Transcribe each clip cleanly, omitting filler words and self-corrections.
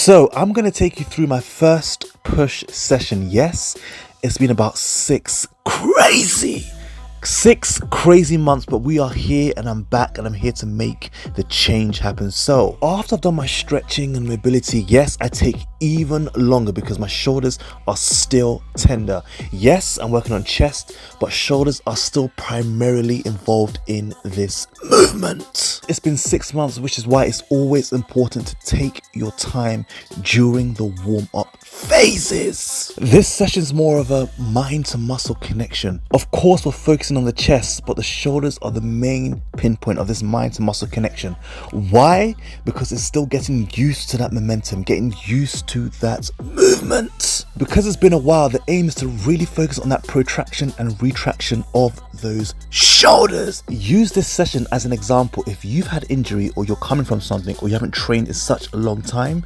So I'm going to take you through my first push session. Yes, it's been about six crazy months, but we are here and I'm back and I'm here to make the change happen. So after I've done my stretching and mobility, yes, I take even longer because my shoulders are still tender. Yes, I'm working on chest, but shoulders are still primarily involved in this movement. It's been 6 months, which is why it's always important to take your time during the warm-up phases. This session is more of a mind to muscle connection. Of course, we're focusing on the chest, but the shoulders are the main pinpoint of this mind to muscle connection. Why? Because it's still getting used to that momentum, getting used to that movement. Because it's been a while, the aim is to really focus on that protraction and retraction of those shoulders. Use this session as an example. If you've had injury or you're coming from something or you haven't trained in such a long time,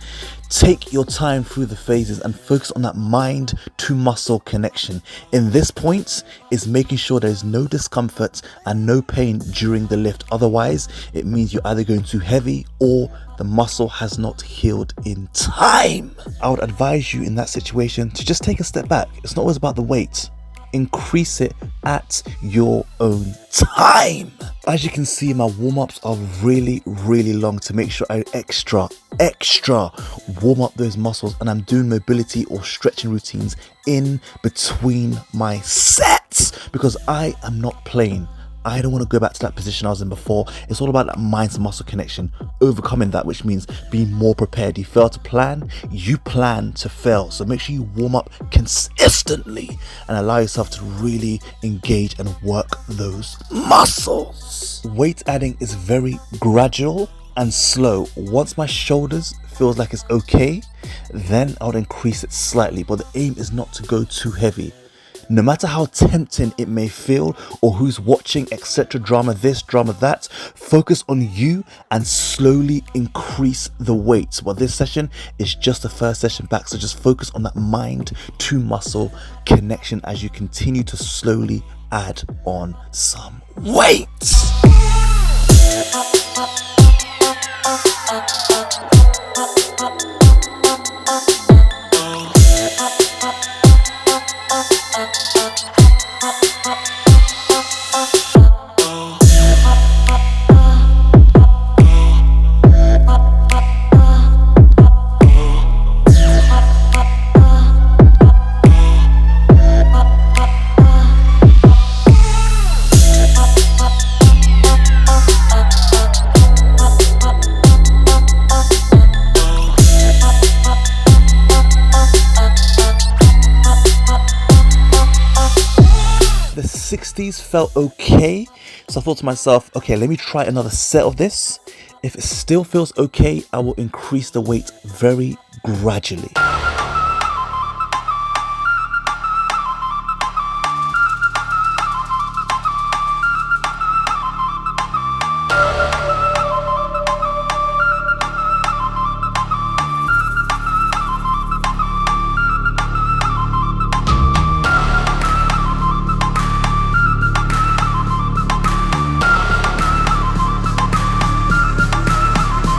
take your time through the phases and focus on that mind to muscle connection. In this point is making sure there is no discomfort and no pain during the lift. Otherwise, it means you're either going too heavy or the muscle has not healed in time. I would advise you in that situation to just take a step back. It's not always about the weight. Increase it at your own time. As you can see, my warm-ups are really long to make sure I extra warm up those muscles, and I'm doing mobility or stretching routines in between my sets because I am not playing. I don't want to go back to that position I was in before. It's all about that mind to muscle connection, overcoming that, which means being more prepared. You fail to plan, you plan to fail. So make sure you warm up consistently and allow yourself to really engage and work those muscles. Weight adding is very gradual and slow. Once my shoulders feels like it's okay, then I would increase it slightly, but the aim is not to go too heavy. No matter how tempting it may feel or who's watching, etc., drama this, drama that, focus on you and slowly increase the weight. But this session is just the first session back, so just focus on that mind to muscle connection as you continue to slowly add on some weight. The 60s felt okay, so I thought to myself, okay, let me try another set of this. If it still feels okay, I will increase the weight very gradually.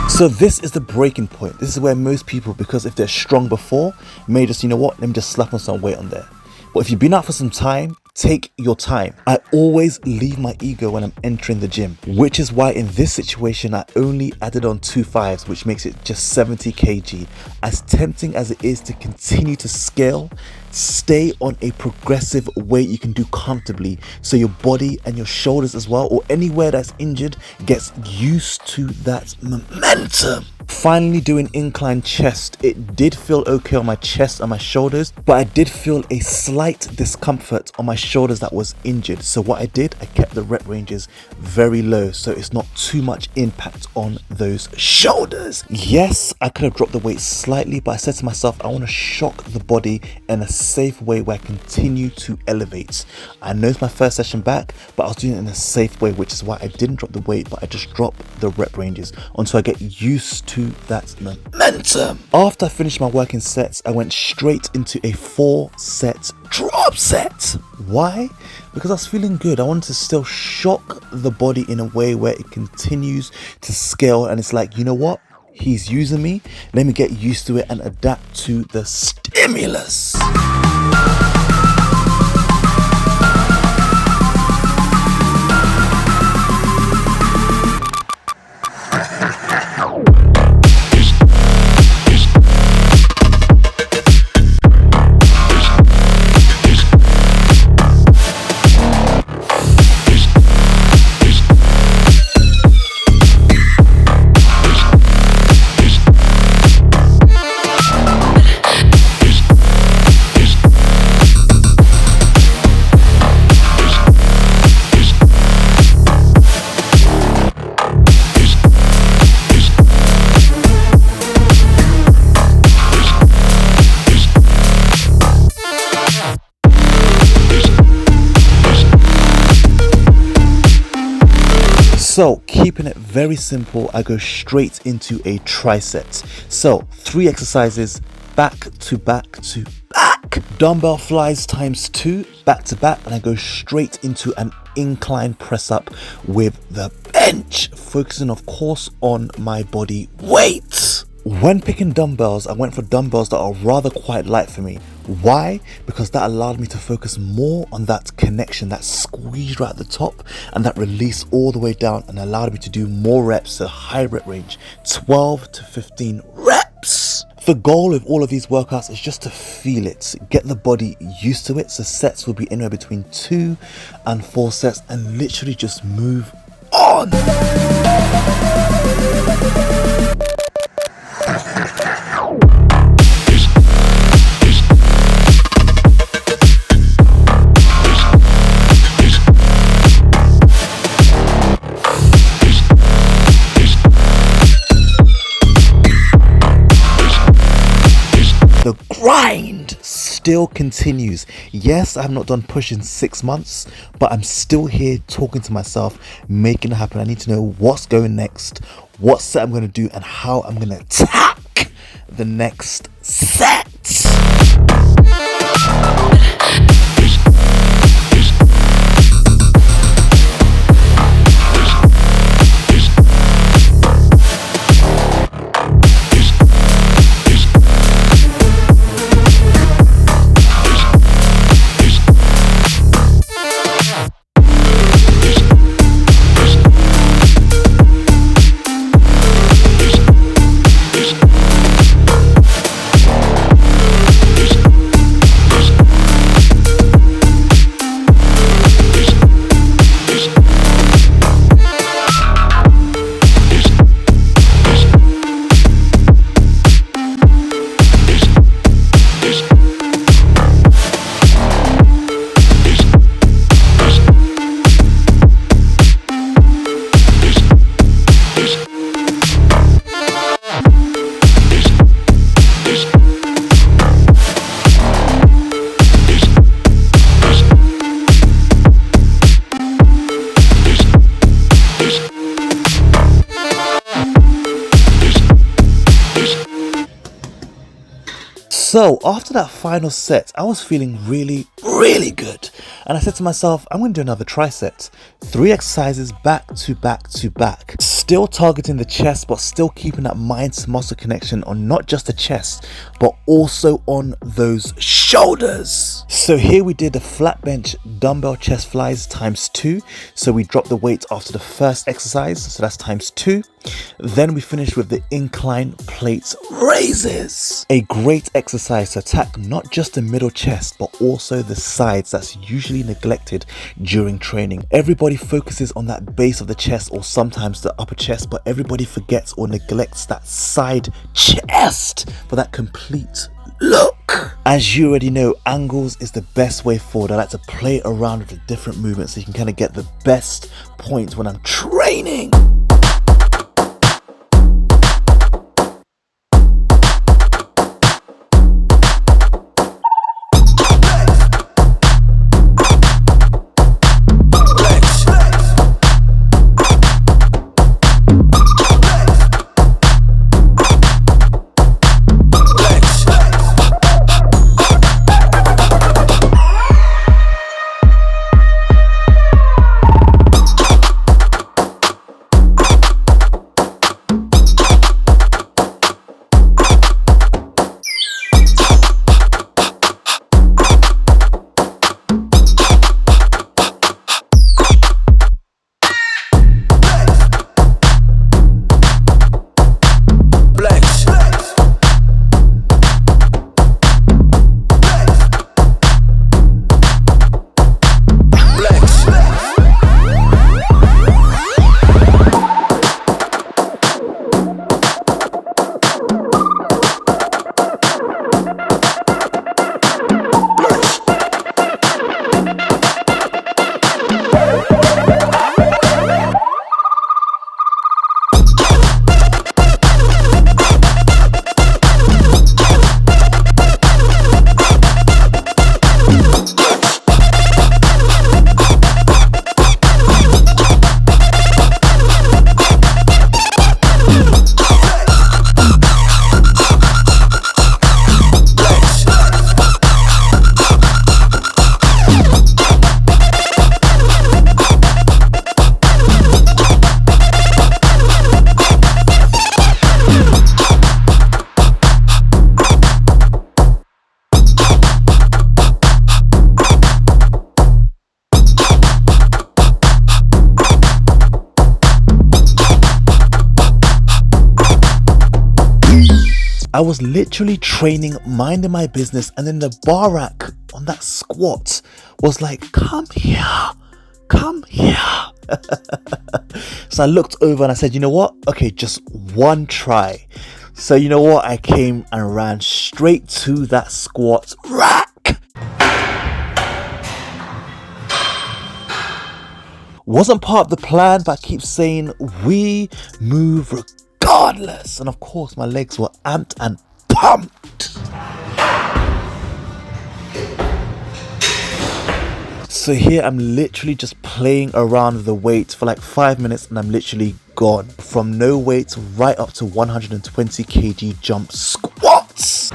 So this is the breaking point. This is where most people, because if they're strong before, may just, you know what, let me just slap on some weight on there. But if you've been out for some time, take your time. I always leave my ego when I'm entering the gym, which is why in this situation, I only added on 2 5s, which makes it just 70 kg. As tempting as it is to continue to scale, stay on a progressive weight you can do comfortably so your body and your shoulders as well, or anywhere that's injured, gets used to that momentum. Finally doing incline chest. It did feel okay on my chest and my shoulders, but I did feel a slight discomfort on my shoulders that was injured. So what I did, I kept the rep ranges very low so it's not too much impact on those shoulders. Yes, I could have dropped the weight slightly, but I said to myself, I want to shock the body in a safe way where I continue to elevate. I know it's my first session back, but I was doing it in a safe way, which is why I didn't drop the weight, but I just dropped the rep ranges until I get used to that momentum. After I finished my working sets, I went straight into a 4-set drop set. Why? Because I was feeling good. I wanted to still shock the body in a way where it continues to scale, and it's like, you know what? He's using me. Let me get used to it and adapt to the stimulus. So keeping it very simple, I go straight into a tricep. So 3 exercises back to back to back. Dumbbell flies ×2 back to back, and I go straight into an incline press up with the bench, focusing of course on my body weight. When picking dumbbells, I went for dumbbells that are rather quite light for me. Why? Because that allowed me to focus more on that connection, that squeeze right at the top and that release all the way down, and allowed me to do more reps, a high rep range, 12 to 15 reps. The goal of all of these workouts is just to feel it, get the body used to it. So sets will be anywhere between 2 and 4 sets, and literally just move on. The grind still continues. Yes, I have not done push in 6 months, but I'm still here talking to myself, making it happen. I need to know what's going next, what set I'm going to do, and how I'm going to attack the next set. So after that final set, I was feeling really good. And I said to myself, I'm going to do another tricep. 3 exercises back to back to back. Still targeting the chest, but still keeping that mind to muscle connection on not just the chest, but also on those shoulders. So here we did the flat bench dumbbell chest flies ×2. So we dropped the weight after the first exercise. So that's ×2. Then we finished with the incline plate raises. A great exercise exercise to attack not just the middle chest but also the sides that's usually neglected during training. Everybody focuses on that base of the chest or sometimes the upper chest, but everybody forgets or neglects that side chest for that complete look. As you already know, angles is the best way forward. I like to play around with the different movements so you can kind of get the best point when I'm training. I was literally training, minding my business, and then the bar rack on that squat was like, come here, come here. So I looked over and I said, you know what? Okay, just one try. So you know what? I came and ran straight to that squat rack. Wasn't part of the plan, but I keep saying we move regardless. And of course, my legs were amped and pumped. So here I'm literally just playing around with the weight for like 5 minutes and I'm literally gone. From no weight right up to 120 kg jump squats.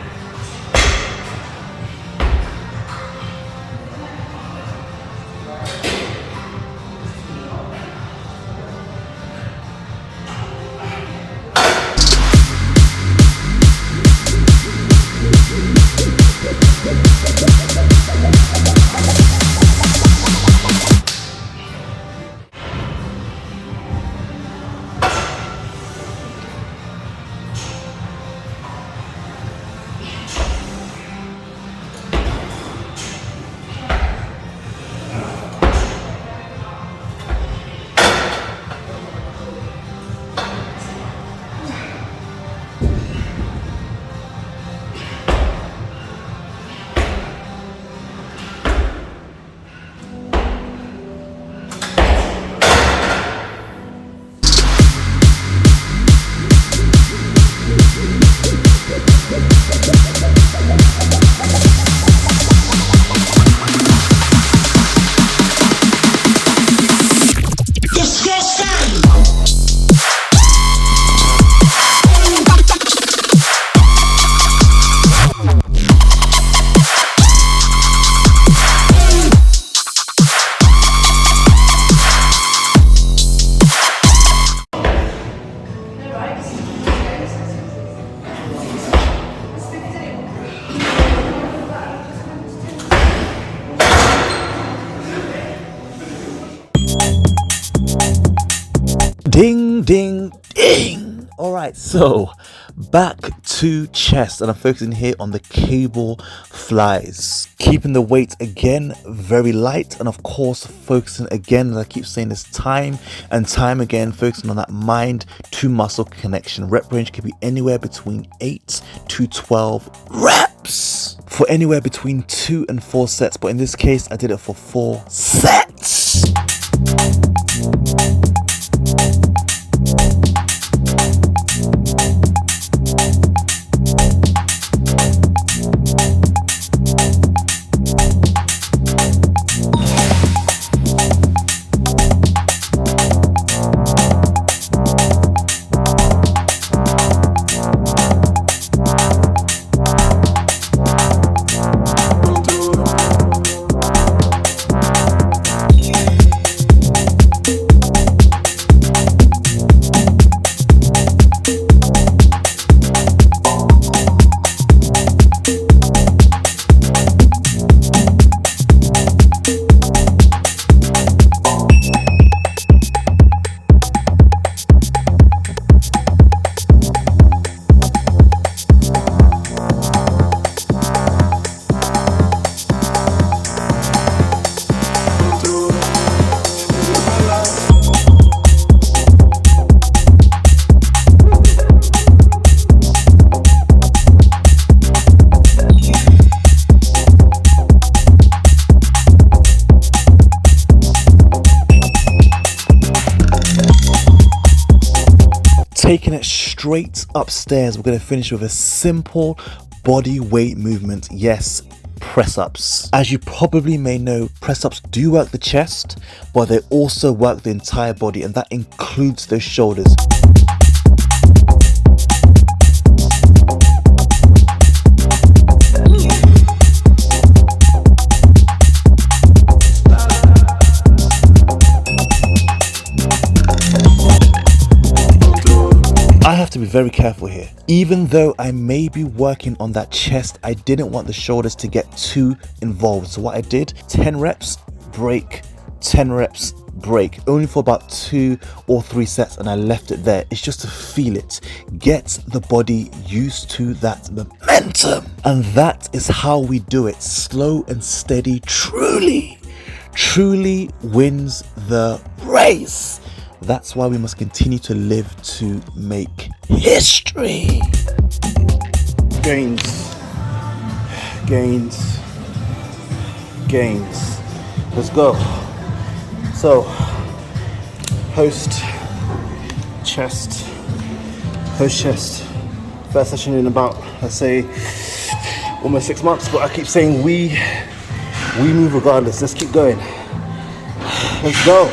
Ding, ding, ding. All right, so Back to chest, and I'm focusing here on the cable flies, keeping the weight again very light, and of course focusing again, as I keep saying this time and time again, focusing on that mind to muscle connection. Rep range can be anywhere between 8 to 12 reps for anywhere between 2 and 4 sets, but in this case I did it for 4 sets. Taking it straight upstairs, we're going to finish with a simple body weight movement. Yes, press ups. As you probably may know, press ups do work the chest, but they also work the entire body, and that includes those shoulders. I have to be very careful here. Even though I may be working on that chest, I didn't want the shoulders to get too involved. So what I did, 10 reps, break, 10 reps, break, only for about 2 or 3 sets, and I left it there. It's just to feel it, get the body used to that momentum. And that is how we do it. Slow and steady truly wins the race. That's why we must continue to live to make history. Gains, gains, gains. Let's go. So, post chest. First session in about, let's say, almost 6 months, but I keep saying we move regardless. Let's keep going. Let's go.